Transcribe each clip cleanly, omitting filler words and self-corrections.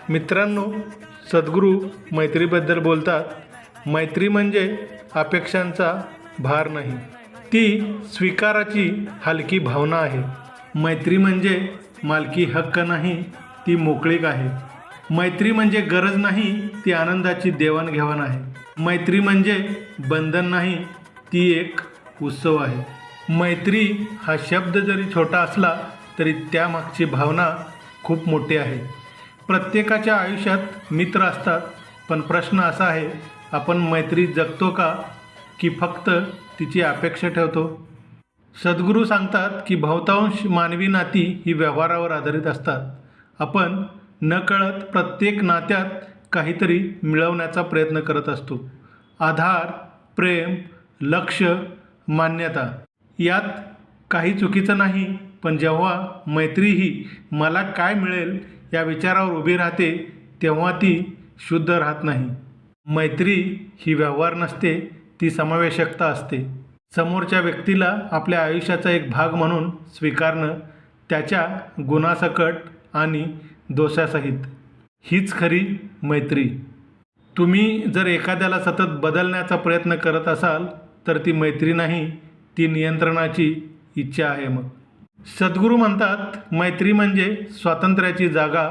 मित्रांनो, सद्गुरू मैत्रीबद्दल बोलतात. मैत्री म्हणजे अपेक्षांचा भार नाही, ती स्वीकाराची हलकी भावना आहे. मैत्री म्हणजे मालकी हक्क नाही, ती मोकळीक आहे. मैत्री म्हणजे गरज नाही, ती आनंदाची देवाणघेवाण आहे. मैत्री म्हणजे बंधन नाही, ती एक उत्सव आहे. मैत्री हा शब्द जरी छोटा असला तरी त्यामागची भावना खूप मोठी आहे. प्रत्येकाच्या आयुष्यात मित्र असतात, पण प्रश्न असा आहे, आपण मैत्री जगतो का, की फक्त तिची अपेक्षा ठेवतो? सद्गुरू सांगतात की बहुतांश मानवी नाती ही व्यवहारावर आधारित असतात. आपण नकळत प्रत्येक नात्यात काहीतरी मिळवण्याचा प्रयत्न करत असतो. आधार, प्रेम, लक्ष, मान्यता, यात काही चुकीचं नाही. पण जेव्हा मैत्री ही मला काय मिळेल या विचारावर उभी राहते, तेव्हा ती शुद्ध राहत नाही. मैत्री ही व्यवहार नसते, ती समावेशकता असते. समोरच्या व्यक्तीला आपल्या आयुष्याचा एक भाग म्हणून स्वीकारणं, त्याच्या गुणासकट आणि दोषासहित, हीच खरी मैत्री. तुम्ही जर एखाद्याला सतत बदलण्याचा प्रयत्न करत असाल तर ती मैत्री नाही, ती नियंत्रणाची इच्छा आहे. मग सद्गुरू म्हणतात, मैत्री म्हणजे स्वातंत्र्याची जागा,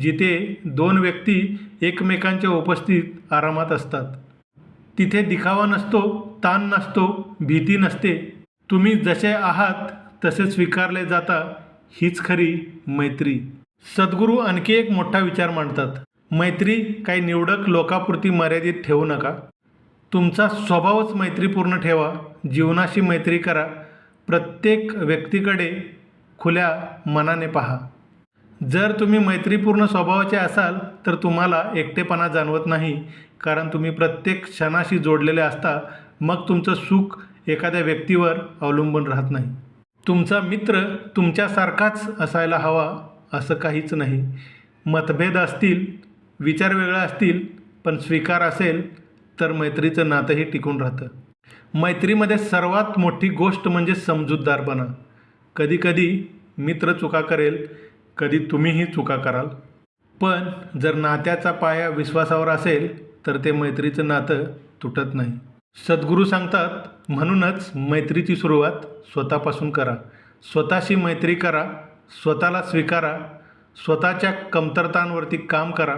जिथे दोन व्यक्ती एकमेकांच्या उपस्थितीत आरामात असतात. तिथे दिखावा नसतो, ताण नसतो, भीती नसते. तुम्ही जसे आहात तसे स्वीकारले जाता, हीच खरी मैत्री. सद्गुरू आणखी एक मोठा विचार मांडतात. मैत्री काही निवडक लोकांपुरती मर्यादित ठेवू नका. तुमचा स्वभावच मैत्रीपूर्ण ठेवा. जीवनाशी मैत्री करा. प्रत्येक व्यक्तीकडे खुल्या मनाने पहा. जर तुम्ही मैत्रीपूर्ण स्वभावाचे असाल तर तुम्हाला एकटेपणा जाणवत नाही, कारण तुम्ही प्रत्येक क्षणाशी जोडलेले असता. मग तुमचं सुख एखाद्या व्यक्तीवर अवलंबून राहत नाही. तुमचा मित्र तुमच्यासारखाच असायला हवा असं काहीच नाही. मतभेद असतील, विचार वेगळे असतील, पण स्वीकार असेल तर मैत्रीचं नातंही टिकून राहतं. मैत्रीमध्ये सर्वात मोठी गोष्ट म्हणजे समजूतदारपणा. कधीकधी मित्र चुका करेल, कधी तुम्हीही चुका कराल, पण जर नात्याचा पाया विश्वासावर असेल तर ते मैत्रीचं नातं तुटत नाही. सद्गुरू सांगतात, म्हणूनच मैत्रीची सुरुवात स्वतःपासून करा. स्वतःशी मैत्री करा, स्वतःला स्वीकारा, स्वतःच्या कमतरतांवरती काम करा.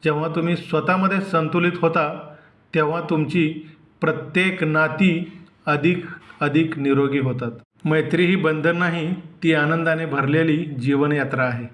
जेव्हा तुम्ही स्वतःमध्ये संतुलित होता, तेव्हा तुमची प्रत्येक नाती अधिक निरोगी होतात. मैत्री ही बंधन नाही, ती आनंदाने भरलेली जीवनयात्रा आहे.